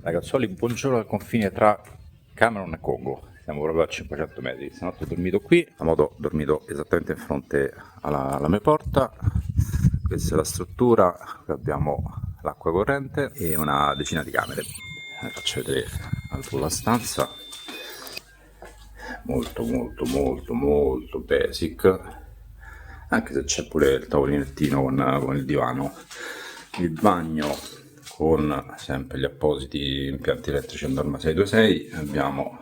Ragazzoli, buongiorno al confine tra Camerun e Congo. Siamo proprio a 500 metri. Stanotte ho dormito qui, a modo ho dormito esattamente in fronte alla mia porta. Questa è la struttura, qui abbiamo l'acqua corrente e una decina di camere. Faccio vedere la stanza. Molto basic, anche se c'è pure il tavolinettino con il divano. Il bagno con sempre gli appositi impianti elettrici a norma 626, abbiamo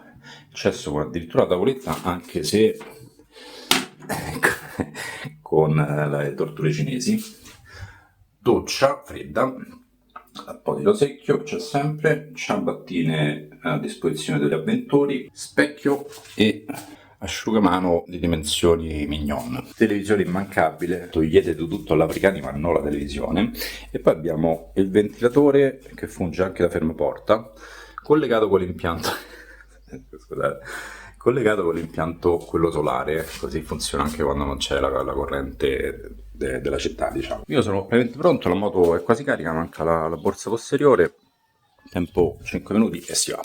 accesso con addirittura la tavoletta, anche se con le torture cinesi. Doccia fredda, apposito secchio c'è sempre, ciabattine a disposizione degli avventori, specchio e asciugamano di dimensioni mignon. Televisione immancabile, togliete tutto all'africani ma non la televisione. E poi abbiamo il ventilatore che funge anche da fermaporta, collegato con l'impianto scusate, collegato con l'impianto quello solare, così funziona anche quando non c'è la corrente della città, diciamo. Io sono praticamente pronto, la moto è quasi carica, manca la borsa posteriore, tempo 5 minuti e si va.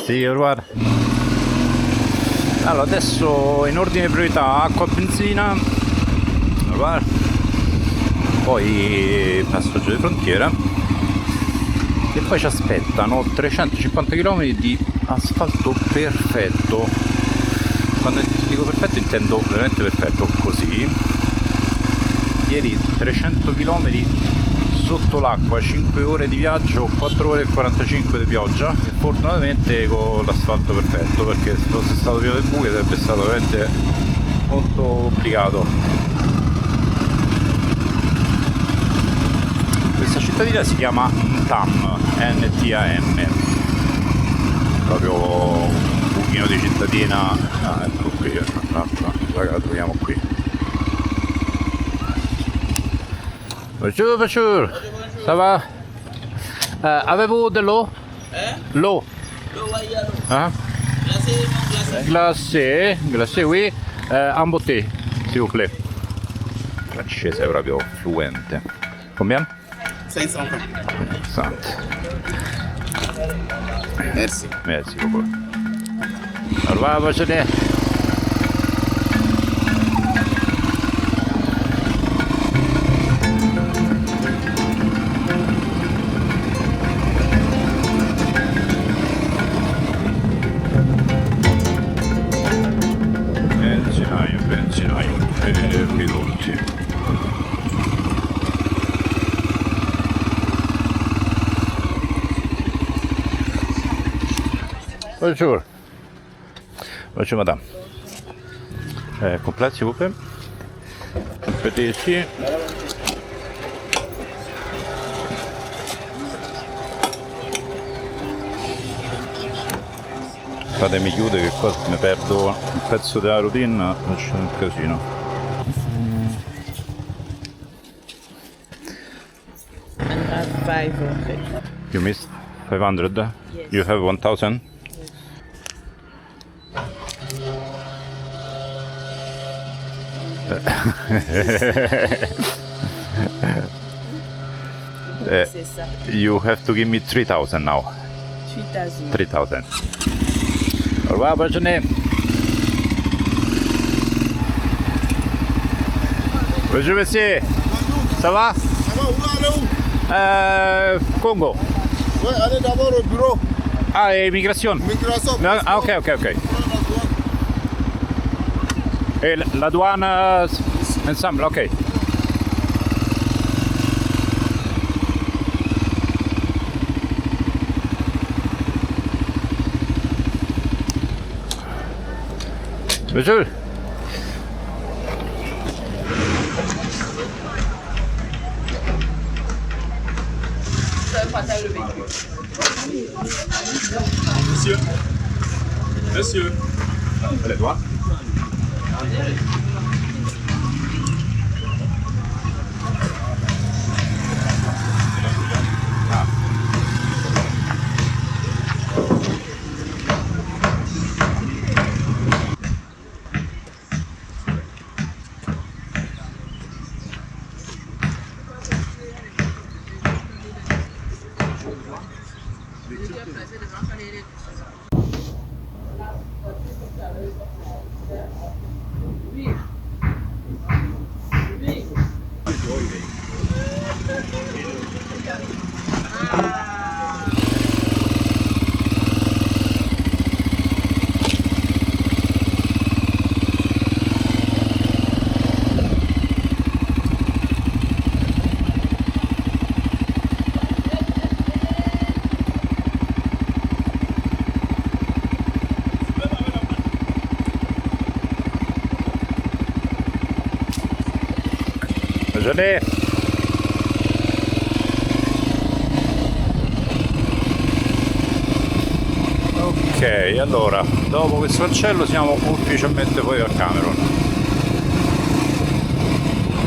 Sì, guarda. Allora, adesso in ordine priorità acqua, benzina, guarda. Poi passaggio di frontiera e poi ci aspettano 350 km di asfalto perfetto. Quando dico perfetto intendo veramente perfetto, così. Ieri 300 km sotto l'acqua, 5 ore di viaggio, 4 ore e 45 di pioggia, e fortunatamente con l'asfalto perfetto, perché se fosse stato pieno del buio sarebbe stato veramente molto complicato. Questa cittadina si chiama Ntam, N-T-A-M, proprio un buchino di cittadina. Ecco qui, la troviamo qui. Bonjour, ça va? Avez-vous de l'eau? L'eau. Hein? Glacé, oui. En bouteille, s'il vous plaît. Francese è proprio fluente. Combien? 500. Merci. Merci beaucoup. Au revoir, bonne journée. Benzinaio e piloti. Bonjour. Bonjour madame. Complète s'il vous plaît. Complétez ici. Fatemi chiudere che qua mi perdo un pezzo della routine, c'è un casino. And I have 500. You missed 500? Yes. You have 1000? C'est ça. You have to give me 3000 now. 3000. 3000. Au revoir, bonne journée. Bonjour monsieur. Ça va? Ça va, où allez où? Congo. Ouais, allez d'abord au bureau. Ah, immigration. Migration. No, ah, ok. E la douane ensemble, ok. Bonjour. Monsieur. Les doigts. Ragione. Ok, allora, dopo questo cancello siamo ufficialmente poi al Cameron.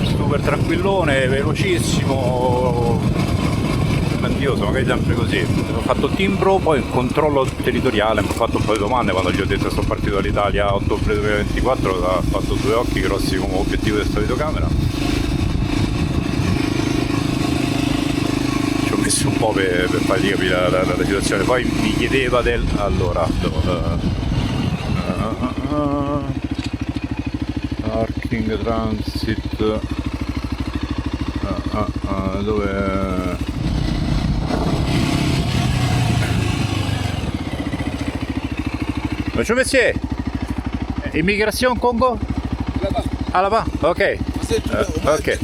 Super tranquillone, velocissimo, grandioso, magari sempre così. Ho fatto il timbro, poi il controllo territoriale, mi ho fatto un po' di domande quando gli ho detto che sono partito dall'Italia a ottobre 2024, ho fatto 2 occhi grossi come obiettivo di questa videocamera. Un po' per fargli capire la situazione. Poi mi chiedeva del allora parking transit dove Bonjour monsieur, immigration Congo? Ah là-bas, ok. Ok.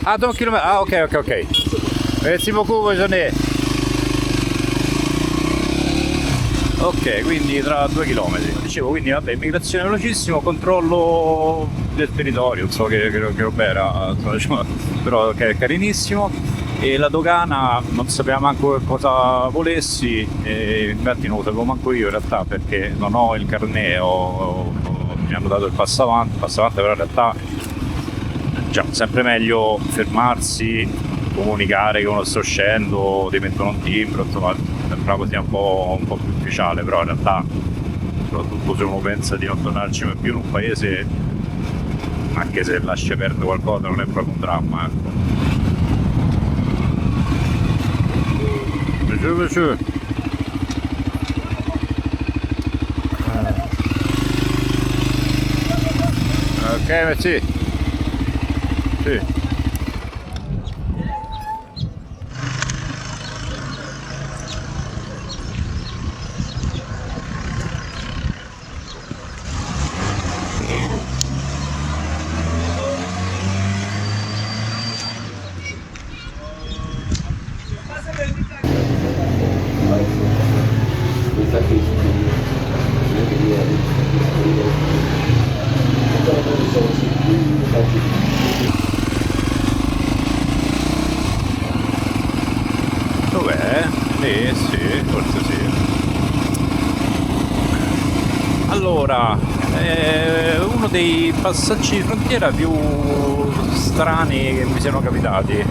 Ah 2 km, ah ok. Merci beaucoup, Ragione. Ok, quindi tra 2 km. Dicevo, quindi vabbè, immigrazione velocissimo, controllo del territorio, non so che roba era, insomma, però che è carinissimo. E la dogana non sapeva manco cosa volessi, e infatti non lo sapevo manco io in realtà perché non ho il carnet, mi hanno dato il passavanti, però in realtà già sempre meglio fermarsi, comunicare che uno sta uscendo, ti mettono un timbro, insomma sembra così un po' più ufficiale, però in realtà soprattutto se uno pensa di non tornarci mai più in un paese, anche se lascia perdere qualcosa non è proprio un dramma, ecco. Ok, merci. Sì. Dov'è? Sì, forse sì. Allora, uno dei passaggi di frontiera più strani che mi siano capitati.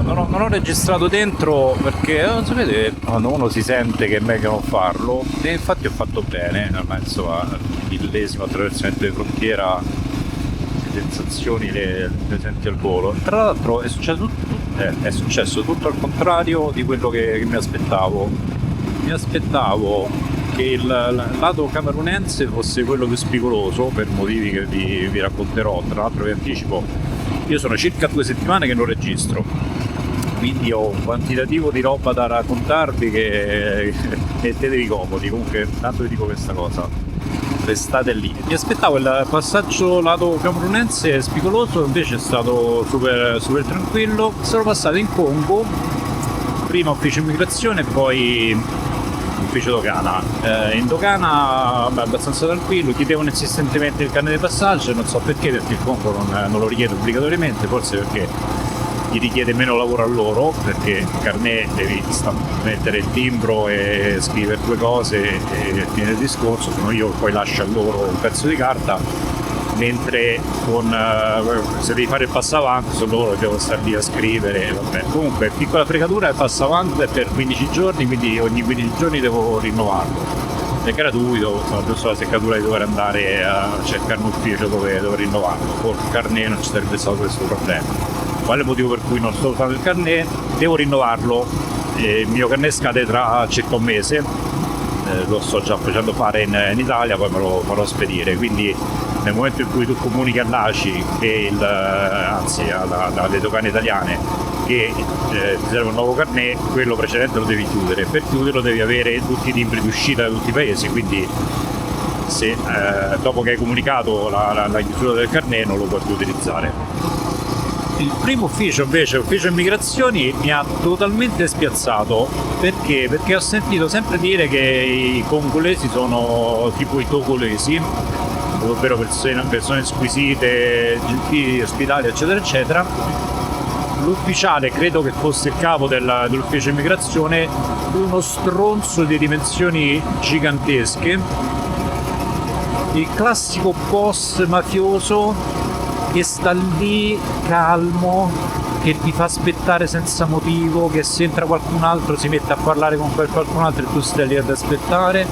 Non ho registrato dentro perché non sapete quando uno si sente che è meglio non farlo, e infatti ho fatto bene, penso all'illesimo attraversamento di frontiera, le sensazioni le senti al volo. Tra l'altro è successo tutto al contrario di quello che mi aspettavo. Mi aspettavo che il lato camerunense fosse quello più spigoloso per motivi che vi racconterò. Tra l'altro vi anticipo, io sono circa 2 settimane che non registro, quindi ho un quantitativo di roba da raccontarvi che mettetevi comodi. Comunque tanto vi dico questa cosa, restate lì. Mi aspettavo il passaggio lato camerunense spigoloso, invece è stato super tranquillo. Sono passato in Congo, prima ufficio immigrazione, poi ufficio dogana. In dogana abbastanza tranquillo, chiedevano insistentemente il carnet di passaggio, non so perché il Congo non lo richiede obbligatoriamente, forse perché gli richiede meno lavoro a loro, perché il carnet devi mettere il timbro e scrivere 2 cose e fine il discorso, se no io poi lascio a loro un pezzo di carta, mentre se devi fare il passo avanti su loro devo stare lì a scrivere, vabbè. Comunque piccola fregatura, il passo avanti è per 15 giorni, quindi ogni 15 giorni devo rinnovarlo, è gratuito, insomma, giusto la seccatura di dover andare a cercare un ufficio dove rinnovarlo. Col carnet non ci sarebbe stato questo problema. Quale motivo per cui non sto usando il carnet? Devo rinnovarlo il mio carnet scade tra circa un mese, lo sto già facendo fare in Italia, poi me lo farò spedire, quindi nel momento in cui tu comunichi all'ACI che alle dogane italiane che ti serve un nuovo carnet, quello precedente lo devi chiudere. Per chiuderlo devi avere tutti i timbri di uscita da tutti i paesi, quindi se dopo che hai comunicato la chiusura del carnet non lo puoi più utilizzare. Il primo ufficio invece, ufficio immigrazioni, mi ha totalmente spiazzato. Perché? Perché ho sentito sempre dire che i congolesi sono tipo i togolesi, ovvero persone squisite, gentili, ospitali, eccetera eccetera. L'ufficiale, credo che fosse il capo dell'ufficio immigrazione, uno stronzo di dimensioni gigantesche, il classico boss mafioso che sta lì calmo, che ti fa aspettare senza motivo, che se entra qualcun altro si mette a parlare con qualcun altro e tu stai lì ad aspettare.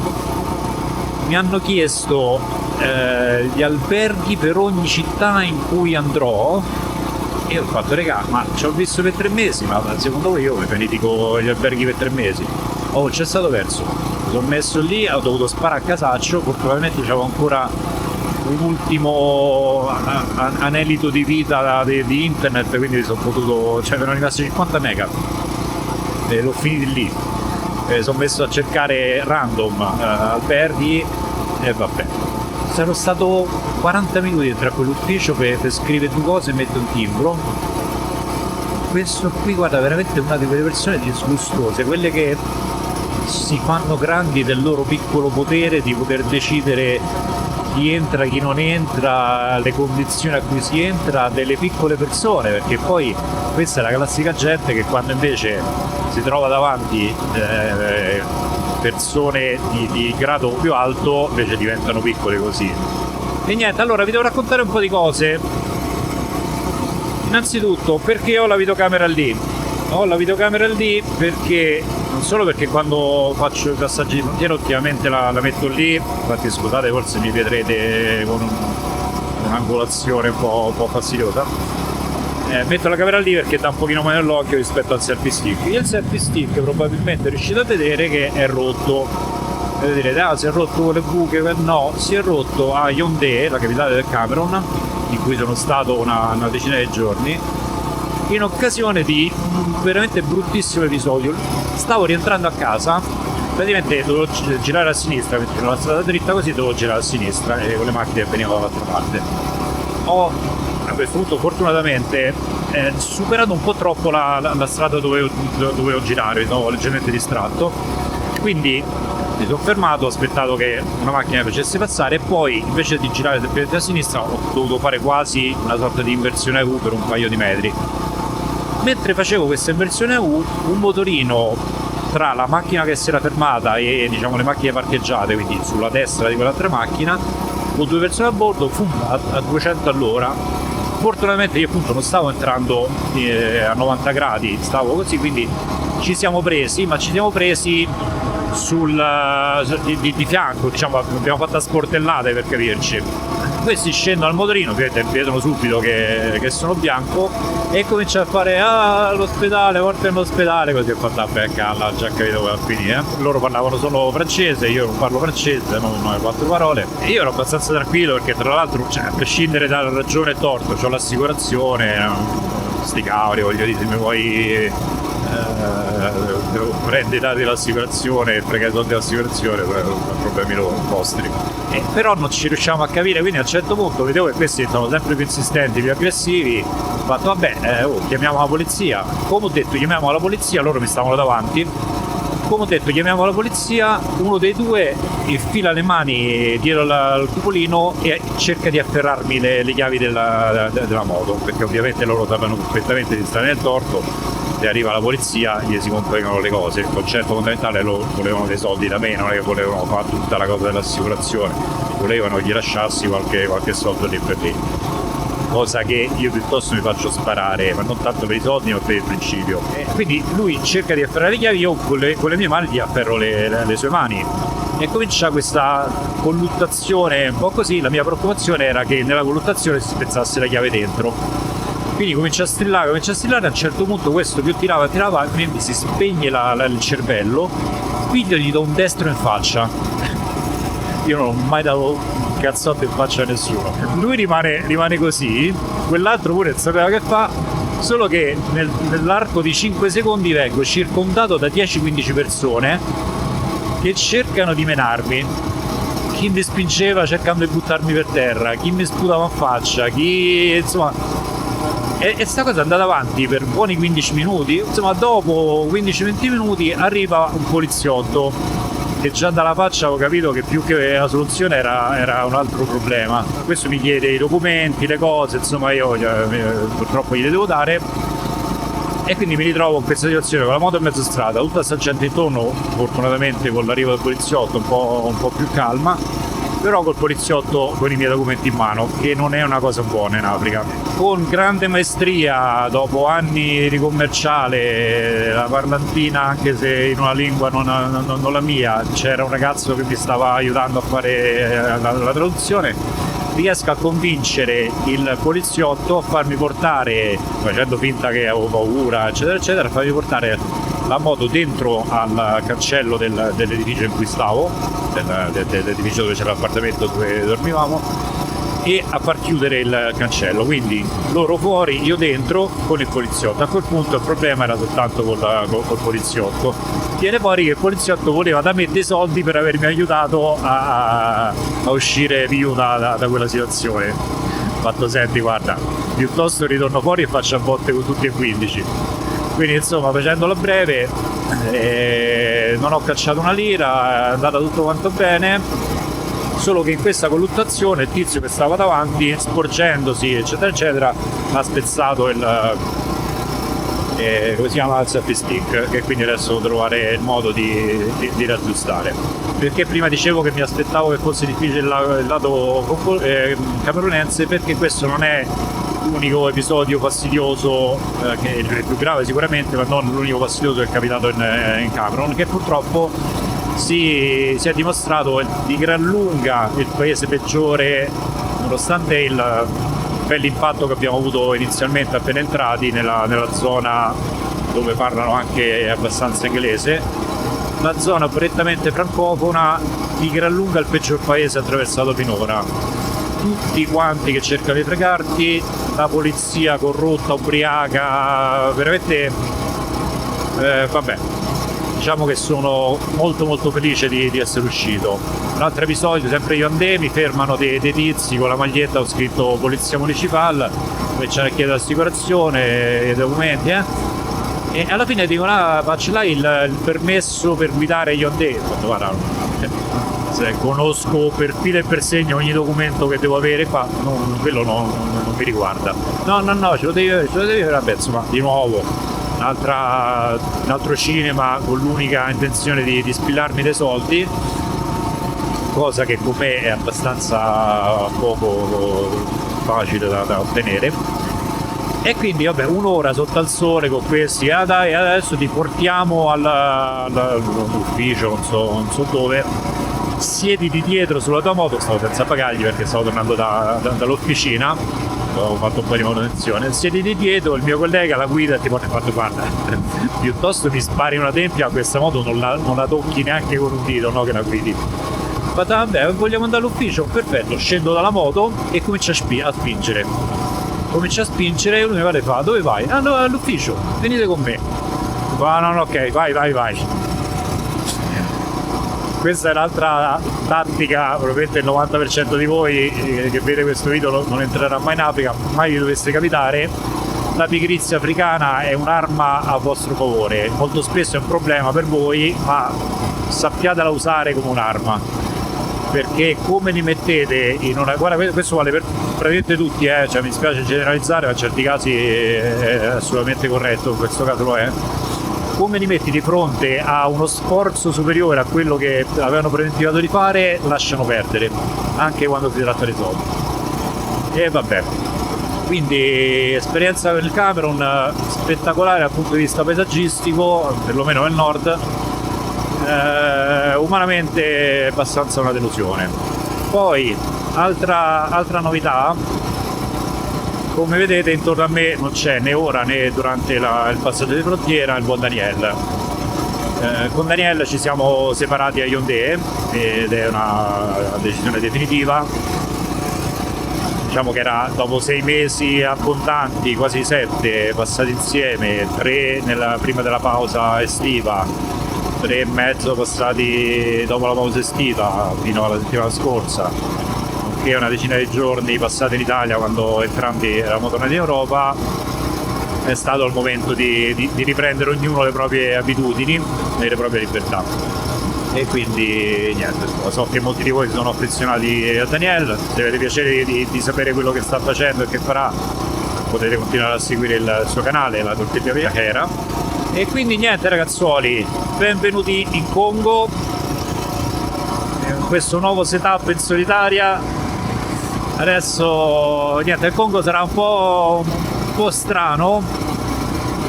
Mi hanno chiesto gli alberghi per ogni città in cui andrò e ho fatto: regà, ma ci ho visto per 3 mesi, ma secondo voi io mi benedico gli alberghi per 3 mesi? Oh, c'è stato perso. Mi sono messo lì, ho dovuto sparare a casaccio, probabilmente c'avevo ancora un ultimo anelito di vita di internet, quindi sono potuto, cioè mi erano rimasti 50 mega e l'ho finito lì. Sono messo a cercare random alberghi e vabbè. Sarò stato 40 minuti dentro a quell'ufficio per scrivere 2 cose e mettere un timbro. Questo qui, guarda, veramente è una di quelle persone disgustose, quelle che si fanno grandi del loro piccolo potere di poter decidere chi entra, chi non entra, le condizioni a cui si entra, delle piccole persone, perché poi questa è la classica gente che quando invece si trova davanti persone di grado più alto invece diventano piccole così. E niente, allora vi devo raccontare un po' di cose. Innanzitutto, perché ho la videocamera lì? Ho la videocamera lì perché non solo perché quando faccio i passaggi di frontiera ultimamente la metto lì, infatti scusate, forse mi vedrete con un'angolazione un po' fastidiosa. Metto la camera lì perché dà un pochino meno nell'occhio rispetto al selfie stick. Il selfie stick probabilmente riuscite a vedere che è rotto. E direte: ah, si è rotto con le buche? No, si è rotto a Yaoundé, la capitale del Camerun, in cui sono stato una decina di giorni, in occasione di un veramente bruttissimo episodio. Stavo rientrando a casa, praticamente dovevo girare a sinistra, perché nella strada dritta così dovevo girare a sinistra e con le macchine venivano dall'altra parte. A questo punto fortunatamente superato un po' troppo la strada dove dovevo girare, stavo leggermente distratto, quindi mi sono fermato, ho aspettato che una macchina mi facesse passare e poi invece di girare semplicemente a sinistra ho dovuto fare quasi una sorta di inversione a U per un paio di metri. Mentre facevo questa inversione a U, un motorino tra la macchina che si era fermata e diciamo le macchine parcheggiate, quindi sulla destra di quell'altra macchina, con 2 persone a bordo, a 200 all'ora. Fortunatamente io appunto non stavo entrando a 90 gradi, stavo così, quindi ci siamo presi di fianco, diciamo, abbiamo fatto a sportellate per capirci. Questi scendono al motorino, vedono subito che sono bianco e cominciano a fare l'ospedale, porta all'ospedale, così ho fatto vabbè, calla, già capito come va a finire. Loro parlavano solo francese, io non parlo francese, non ho 4 parole e io ero abbastanza tranquillo perché tra l'altro, cioè, a prescindere dalla ragione e torto, ho l'assicurazione, sti cavoli, voglio dire, se mi vuoi devo prendere i dati dell'assicurazione e fregare i soldi dell'assicurazione, problemi vostri. Però non ci riusciamo a capire, quindi a un certo punto vedevo che questi sono sempre più insistenti, più aggressivi. Ho fatto vabbè, chiamiamo la polizia. Come ho detto chiamiamo la polizia, loro mi stavano davanti. Come ho detto chiamiamo la polizia, uno dei 2 infila le mani dietro al cupolino e cerca di afferrarmi le chiavi della moto, perché ovviamente loro sapevano perfettamente di stare nel torto. Se arriva la polizia gli si complicano le cose. Il concetto fondamentale, loro volevano dei soldi da me, non è che volevano fare tutta la cosa dell'assicurazione, volevano che gli lasciassi qualche soldo lì per lì, cosa che io piuttosto mi faccio sparare, ma non tanto per i soldi ma per il principio. Quindi lui cerca di afferrare le chiavi, io con le mie mani gli afferro le sue mani e comincia questa colluttazione un po' così. La mia preoccupazione era che nella colluttazione si spezzasse la chiave dentro. Quindi comincia a strillare, a un certo punto questo più tirava, mi si spegne il cervello, quindi gli do un destro in faccia. Io non ho mai dato un cazzotto in faccia a nessuno. Lui rimane così, quell'altro pure sapeva che fa, solo che nell'arco di 5 secondi vengo circondato da 10-15 persone che cercano di menarmi. Chi mi spingeva cercando di buttarmi per terra, chi mi sputava in faccia, chi insomma. E sta cosa è andata avanti per buoni 15 minuti. Insomma, dopo 15-20 minuti arriva un poliziotto e già dalla faccia ho capito che più che la soluzione era un altro problema. Questo mi chiede i documenti, le cose, insomma io purtroppo gliele devo dare. E quindi mi ritrovo in questa situazione con la moto in mezzo strada, tutta questa gente intorno, fortunatamente con l'arrivo del poliziotto un po' più calma, però col poliziotto con i miei documenti in mano, che non è una cosa buona in Africa. Con grande maestria, dopo anni di commerciale, la parlantina, anche se in una lingua non la mia, c'era un ragazzo che mi stava aiutando a fare la traduzione, riesco a convincere il poliziotto a farmi portare, facendo finta che avevo paura, eccetera, eccetera, a farmi portare la moto dentro al cancello dell'edificio in cui stavo, dell'edificio dove c'era l'appartamento dove dormivamo, e a far chiudere il cancello. Quindi loro fuori, io dentro con il poliziotto. A quel punto il problema era soltanto col poliziotto. Viene fuori che il poliziotto voleva da me dei soldi per avermi aiutato a uscire vivo da quella situazione. Ho fatto: senti, guarda, piuttosto ritorno fuori e faccio a botte con tutti e 15. Quindi insomma, facendola breve, non ho cacciato una lira, è andata tutto quanto bene. Solo che in questa colluttazione il tizio che stava davanti, sporgendosi eccetera eccetera, ha spezzato come si chiama, il selfie stick, che quindi adesso devo trovare il modo di raggiustare. Perché prima dicevo che mi aspettavo che fosse difficile il lato camerunense, perché questo non è l'unico episodio fastidioso, che è il più grave sicuramente, ma non l'unico fastidioso che è capitato in Camerun, che purtroppo si è dimostrato di gran lunga il paese peggiore, nonostante il bell'impatto che abbiamo avuto inizialmente appena entrati nella zona dove parlano anche abbastanza inglese. La zona prettamente francofona, di gran lunga il peggior paese attraversato finora. Tutti quanti che cercano di fregarti, la polizia corrotta, ubriaca, veramente vabbè. Diciamo che sono molto molto felice di essere uscito. Un altro episodio, sempre io andai, mi fermano dei tizi con la maglietta, ho scritto Polizia Municipale, cominciano a chiedere l'assicurazione, i documenti, e alla fine dicono: ma ce l'hai il permesso per guidare? Io andai, guarda, se conosco per filo e per segno ogni documento che devo avere qua, quello non mi riguarda. No, ce lo devi avere, vabbè, insomma, di nuovo un altro cinema con l'unica intenzione di spillarmi dei soldi, cosa che con me è abbastanza poco facile da ottenere. E quindi vabbè, un'ora sotto al sole con questi, dai, adesso ti portiamo all'ufficio, non so dove, siediti dietro sulla tua moto. Stavo senza pagargli perché stavo tornando dall'officina, ho fatto un po' di manutenzione. Siediti dietro, il mio collega la guida e ti porta, guarda, piuttosto mi spari una tempia, questa moto non la tocchi neanche con un dito, no, che la guidi. Vabbè, vogliamo andare all'ufficio? Perfetto, scendo dalla moto e comincio a spingere. Comincia a spingere e lui mi guarda e fa: dove vai? No, all'ufficio, venite con me. No, ok, vai. Questa è l'altra tattica, probabilmente il 90% di voi che vede questo video non entrerà mai in Africa, mai vi dovesse capitare. La pigrizia africana è un'arma a vostro favore, molto spesso è un problema per voi, ma sappiatela usare come un'arma, perché come li mettete in una... Guarda, questo vale per praticamente tutti, cioè, mi spiace generalizzare, ma in certi casi è assolutamente corretto, in questo caso lo è. Come li metti di fronte a uno sforzo superiore a quello che avevano preventivato di fare, lasciano perdere, anche quando si tratta di soldi. E vabbè, quindi esperienza nel Camerun spettacolare dal punto di vista paesaggistico, perlomeno nel nord, umanamente abbastanza una delusione. Poi altra novità, come vedete intorno a me non c'è né ora né durante il passaggio di frontiera il buon Daniel. Con Daniel ci siamo separati a Yaoundé ed è una decisione definitiva. Diciamo che era dopo 6 mesi abbondanti, quasi 7, passati insieme, 3 prima della pausa estiva, 3 e mezzo passati dopo la pausa estiva fino alla settimana scorsa, nonché una decina di giorni passati in Italia quando entrambi eravamo tornati in Europa. È stato il momento di riprendere ognuno le proprie abitudini e le proprie libertà. E quindi niente, so che molti di voi sono affezionati a Daniel. Se avete piacere di sapere quello che sta facendo e che farà, potete continuare a seguire il suo canale, la Tortilla Viajera. E quindi niente ragazzuoli, benvenuti in Congo, in questo nuovo setup in solitaria. Adesso niente, il Congo sarà un po' strano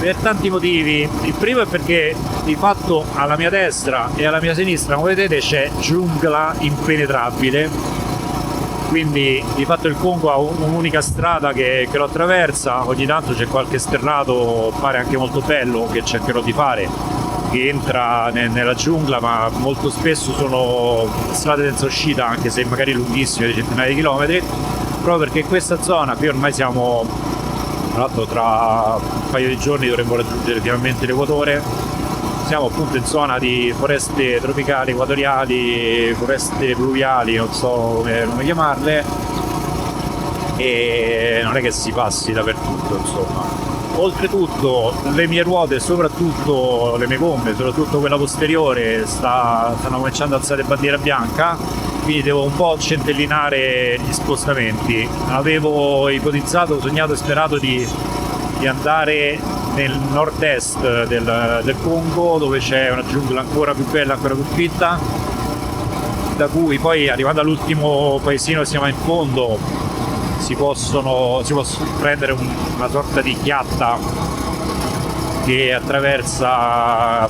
per tanti motivi. Il primo è perché di fatto alla mia destra e alla mia sinistra, come vedete, c'è giungla impenetrabile, quindi di fatto il Congo ha un'unica strada che lo attraversa. Ogni tanto c'è qualche sterrato, pare anche molto bello, che cercherò di fare, che entra nella giungla, ma molto spesso sono strade senza uscita, anche se magari lunghissime, di centinaia di chilometri, proprio perché in questa zona qui ormai siamo, tra l'altro tra un paio di giorni dovremmo raggiungere finalmente l'equatore. Siamo appunto in zona di foreste tropicali, equatoriali, foreste pluviali, non so come chiamarle, e non è che si passi dappertutto, insomma. Oltretutto le mie ruote, soprattutto le mie gomme, soprattutto quella posteriore, stanno cominciando ad alzare bandiera bianca, quindi devo un po' centellinare gli spostamenti. Avevo ipotizzato, sognato e sperato di andare nel nord-est del Congo, dove c'è una giungla ancora più bella, ancora più fitta, da cui poi, arrivando all'ultimo paesino che si chiama in fondo, si può prendere una sorta di chiatta che attraversa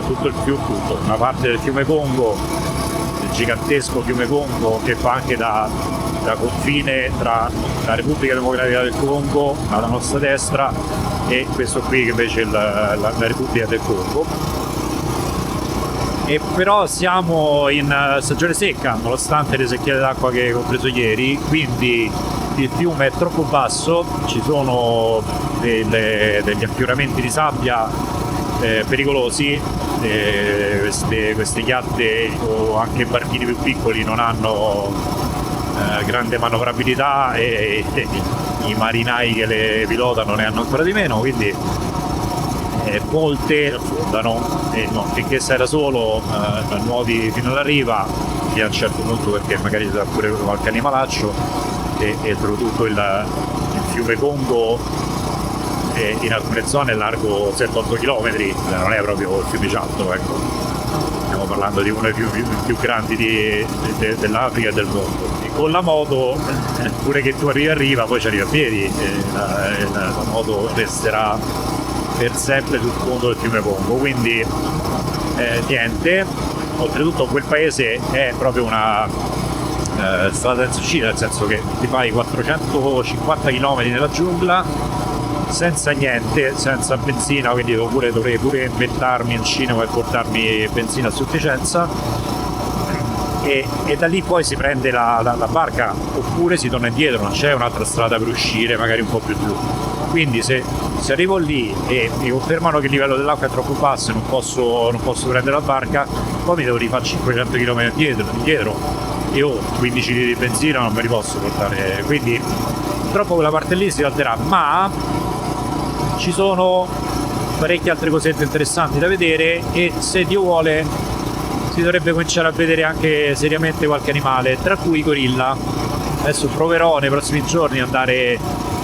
tutto il fiume, una parte del fiume Congo, il gigantesco fiume Congo, che fa anche da confine tra la Repubblica Democratica del Congo alla nostra destra e questo qui che invece è la Repubblica del Congo. E però siamo in stagione secca, nonostante le secchiate d'acqua che ho preso ieri, quindi il fiume è troppo basso, ci sono degli affioramenti di sabbia pericolosi. Queste chiatte o anche barchini più piccoli non hanno grande manovrabilità e i marinai che le pilotano ne hanno ancora di meno, quindi molte affondano e finché sei da solo nuoti fino alla riva e a un certo punto, perché magari ci sarà pure qualche animalaccio, e soprattutto il fiume Congo in alcune zone è largo 7-8 km, non è proprio il Fiumiciattolo, ecco. Stiamo parlando di uno dei più grandi dell'Africa e del mondo. E con la moto, pure che tu arrivi a riva, poi ci arrivi a piedi, e la moto resterà per sempre sul fondo del fiume Congo. Quindi niente, oltretutto quel paese è proprio una strada senza uscita, nel senso che ti fai 450 km nella giungla senza niente, senza benzina, quindi dovrei pure inventarmi un cinema e portarmi benzina a sufficienza, e da lì poi si prende la barca oppure si torna indietro, non c'è un'altra strada per uscire magari un po' più giù. Quindi se arrivo lì e mi confermano che il livello dell'acqua è troppo basso e non posso prendere la barca, poi mi devo rifare 500 km indietro e ho 15 litri di benzina, non me li posso portare, quindi purtroppo quella parte lì si salterà, ma ci sono parecchie altre cosette interessanti da vedere e se Dio vuole si dovrebbe cominciare a vedere anche seriamente qualche animale, tra cui i gorilla. Adesso proverò nei prossimi giorni ad andare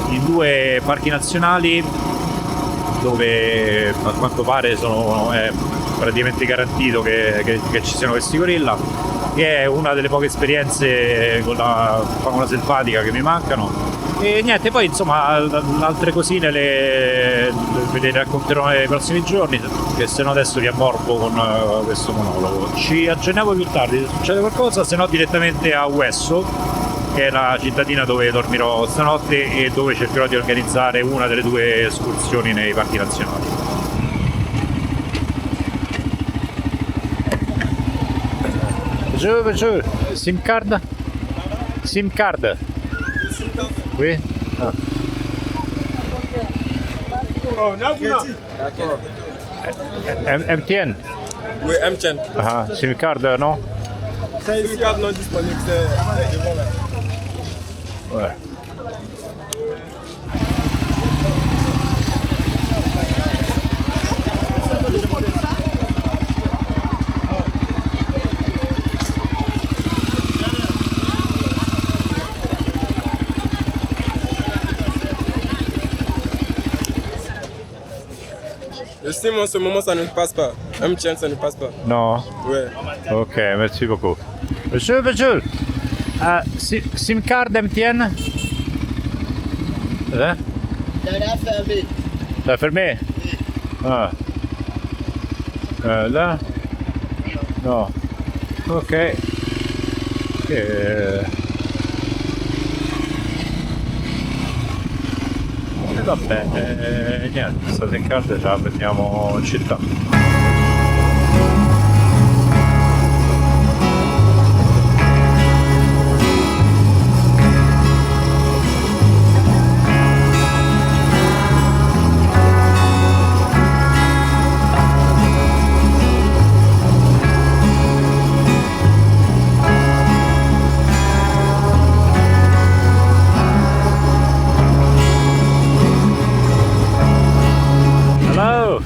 in 2 parchi nazionali dove a quanto pare è praticamente garantito che ci siano questi gorilla, che è una delle poche esperienze con la fauna selvatica che mi mancano. E niente, poi insomma altre cosine ve le racconterò nei prossimi giorni, che se no adesso vi ammorbo con questo monologo. Ci aggiorniamo più tardi se succede qualcosa, se no direttamente a Wesso, che è la cittadina dove dormirò stanotte e dove cercherò di organizzare una delle 2 escursioni nei parchi nazionali. Bonjour, SIM card? SIM card? Oui? Ah. MTN? Oui, MTN. Ah, SIM card non? SIM card non disponible, c'est devant là. Ouais. Le SIM en ce moment ça ne passe pas. MTN ça ne passe pas. Non? Ouais. Ok, merci beaucoup. Bonjour. SIM card MTN? La fermé. T'as fermé? Ah. Là? No. Ok. Vabbè, niente, state in carta, ce la prendiamo in città. Hello!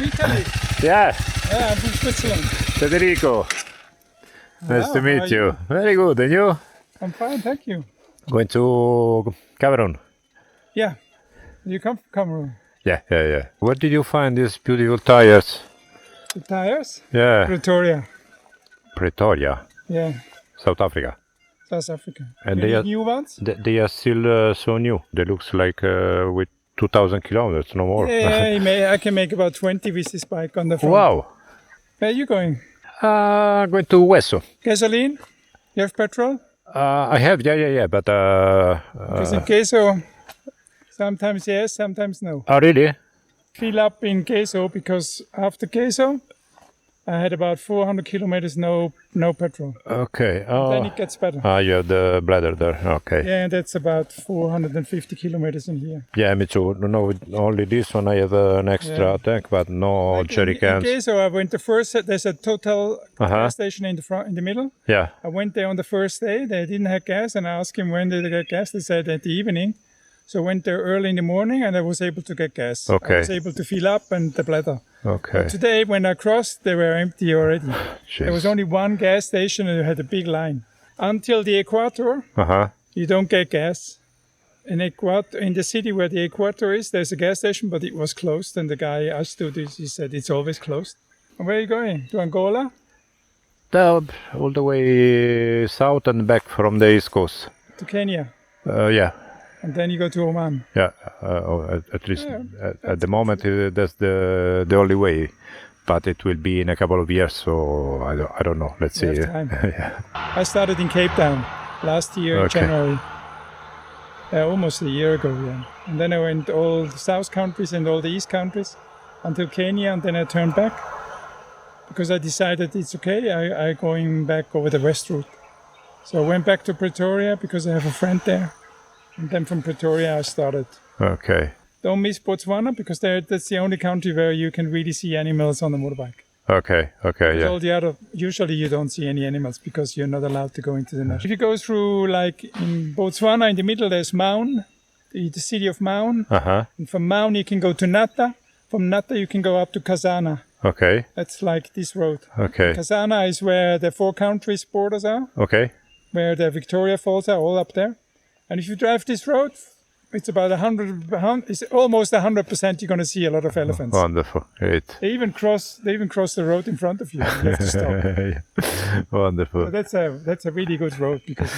Italy. Yeah, Yeah, I'm from Switzerland. Federico. Nice to how meet are you. you? Very good, and you? I'm fine, thank you. Going to Cameroon? Yeah. You come from Cameroon. Yeah. Where did you find these beautiful tires? The tires? Yeah, Pretoria. Pretoria, Yeah. South Africa. South Africa. And You they need are- new ones? They are still so new. They looks like with 2,000 kilometers, no more. Yeah, I can make about 20 with this bike on the front. Wow. Where are you going? Going to Wesso. Gasoline? You have petrol? I have, yeah, but Because in Queso, sometimes yes, sometimes no. oh really? Fill up in Queso because after Queso, I had about 400 kilometers no petrol. Okay. Then Oh, it gets better. you have the bladder there. Okay. Yeah, that's about 450 kilometers in here. Yeah, me too. No, only this one I have an extra Yeah. tank, but no Like jerry in cans. Queso, I went the first. There's a Total Uh-huh. gas station in the front, in the middle. Yeah. I went there on the first day. They didn't have gas, and I asked him when did they get gas. They said at the evening. So I went there early in the morning, and I was able to get gas. Okay. I was able to fill up and the bladder. Okay. Today, when I crossed, they were empty already. There was Jeez. only one gas station, and it had a big line. Until the equator, Uh-huh. you don't get gas. In the city where the equator is, there's a gas station, but it was closed. And the guy I stood, he said it's always closed. And where are you going? To Angola? All the way south and back from the east coast. To Kenya? Yeah. And then you go to Oman? Yeah, at least Yeah, at the moment that's the only way, but it will be in a couple of years. So I don't know. Let's You see. have time. Yeah. I started in Cape Town last year in Okay. January. Almost a year ago, yeah. And then I went all the South countries and all the East countries until Kenya, and then I turned back because I decided it's okay. I going back over the West route. So I went back to Pretoria because I have a friend there. And then from Pretoria I started. Okay. Don't miss Botswana because that's the only country where you can really see animals on a motorbike. Okay. With Yeah. all the other, usually you don't see any animals because you're not allowed to go into the national. If you go through, like in Botswana, in the middle there's Maun, the city of Maun. Uh-huh. And from Maun you can go to Natta. From Natta you can go up to Kazana. Okay. That's like this road. Okay. Kazana is where the 4 countries borders are, Okay. where the Victoria Falls are, all up there. And if you drive this road, it's about it's almost 100% you're going to see a lot of elephants. Wonderful. Great. They even cross the road in front of you. You have to stop. Yeah. Wonderful. So that's a really good road because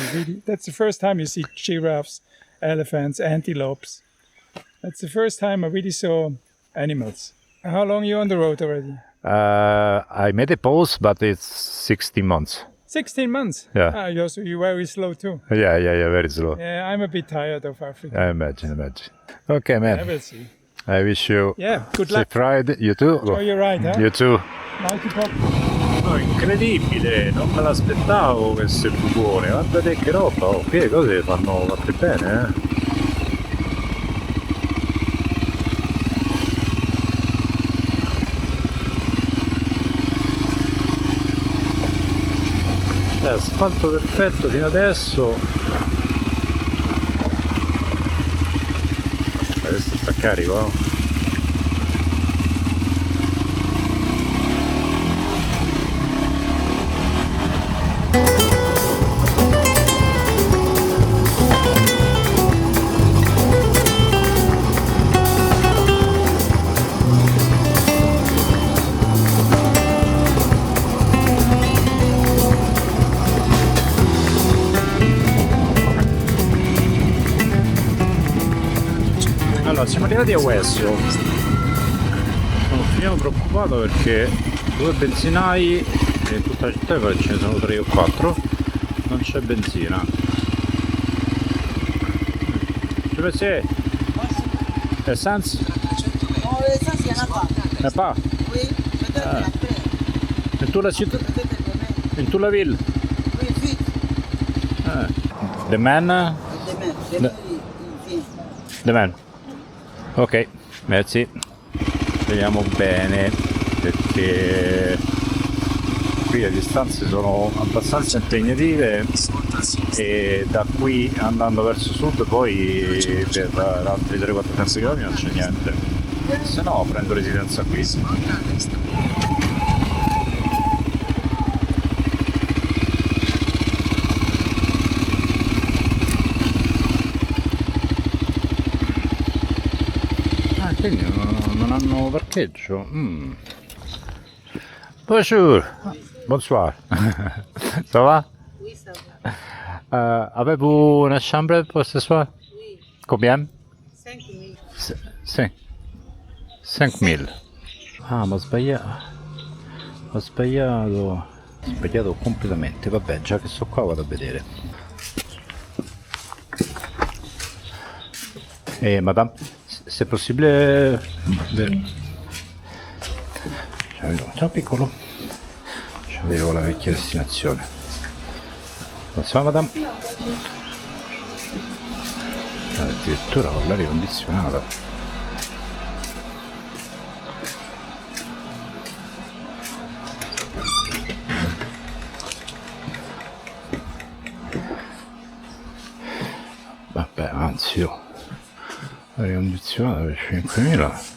that's the first time you see giraffes, elephants, antelopes. That's the first time I really saw animals. How long are you on the road already? I made a pause, but it's 16 months. 16 months. Yeah. You're very slow too. Yeah, very slow. Yeah, I'm a bit tired of Africa. I imagine. Okay, I man. will see. I wish you Yeah, good safe luck. ride. You too. Oh, you're right, huh? You too. Multi-pop. No, incredibile, non me l'aspettavo questo buone. Guardate che roba, oh, che cose fanno fatte bene, Asfalto perfetto fino adesso. Questo sta carico, eh? Allora, siamo arrivati a Wesio. Sono un pochino preoccupato perché due benzinai in tutta la città, ce ne sono 3 o 4, non c'è benzina. Dove sei? Essence? Non, l'essence, il n'y en a pas. Ne pas? Oui, peut-être après. In tutta la città? Peut-être demain. In tutta la ville? Oui, vite. The man? Demain. Demain, il vient. The man. Ok, merci. Vediamo bene perché qui le distanze sono abbastanza impegnative e da qui andando verso sud poi per altri 300-400 km non c'è niente, se no prendo residenza qui. Quindi non hanno parcheggio. Bonjour, bonsoir. Ça va? Oui, ça va. Avez-vous une chambre pour ce soir? Oui, Combien? 5 000. 5.000. Ah, ma ho sbagliato. Ho sbagliato completamente. Vabbè, già che sto qua vado a vedere. Madame, se possibile... Ciao piccolo. C'avevo la vecchia destinazione. Ciao madame. Addirittura con l'aria condizionata. Vabbè, anzi io l'aria condizionata per 5.000.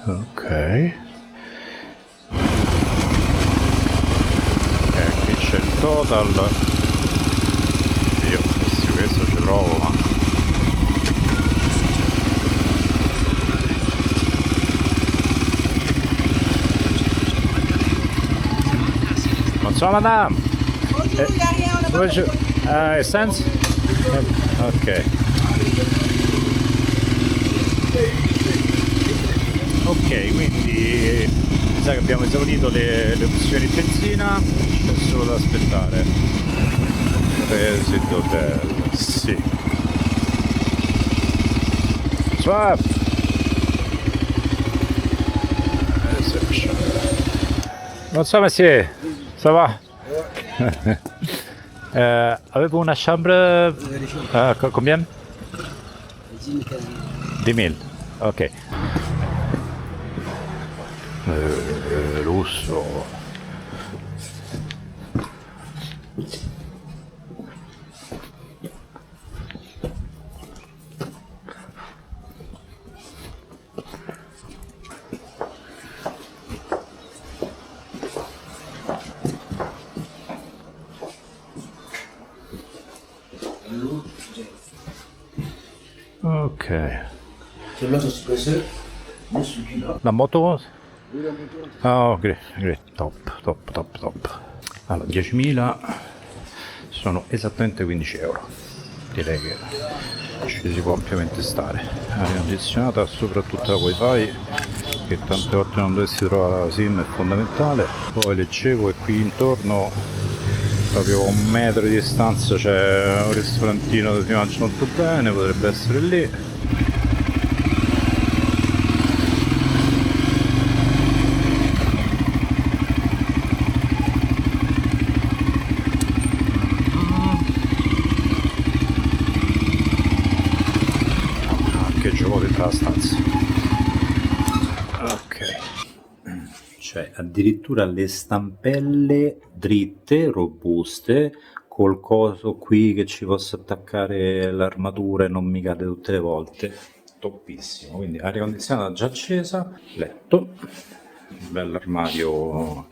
Ok. Qui c'è il total. Io questo ci provo, ma bonsoir madame. Bonjour, il n'y a rien, on n'a pas Bonjour. besoin. Essence? Ok. Ok, quindi mi sa che abbiamo esaurito le opzioni benzina, c'è solo da aspettare. Resit hotel, sì. Swap! Bonsoir monsieur, ça va? Avevo una chambre... combien? 10.000, ok. Lusso. Ok. La moto? Oh, great. Top. Allora, 10.000 sono esattamente 15 euro. Direi che ci si può ampiamente stare. Aria condizionata, soprattutto la wifi, che tante volte non dovresti trovare la SIM, è fondamentale. Poi leggevo e qui intorno, proprio a 1 metro di distanza, c'è un ristorantino dove si mangia molto bene, potrebbe essere lì. Che gioco dentro la stanza. Ok. Cioè addirittura le stampelle dritte, robuste, col coso qui che ci posso attaccare l'armatura e non mi cade tutte le volte. Toppissimo. Quindi aria condizionata già accesa, letto, bell'armadio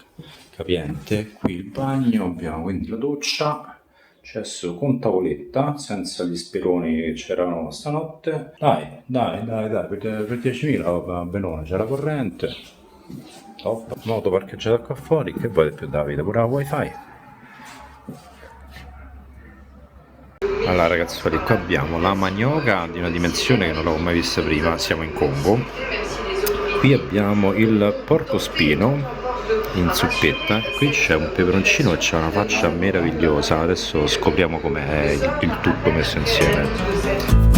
capiente, qui il bagno, abbiamo quindi la doccia, accesso con tavoletta, senza gli spironi che c'erano stanotte. Dai, per 10.000 va benone, c'è la corrente. Top, moto parcheggiata qua fuori, che vuoi di più Davide? Pure la wifi. Allora ragazzuoli, qua abbiamo la manioca di una dimensione che non l'avevo mai vista prima, siamo in Congo. Qui abbiamo il porcospino in zuppetta, qui c'è un peperoncino che c'ha una faccia meravigliosa, adesso scopriamo com'è il tutto messo insieme.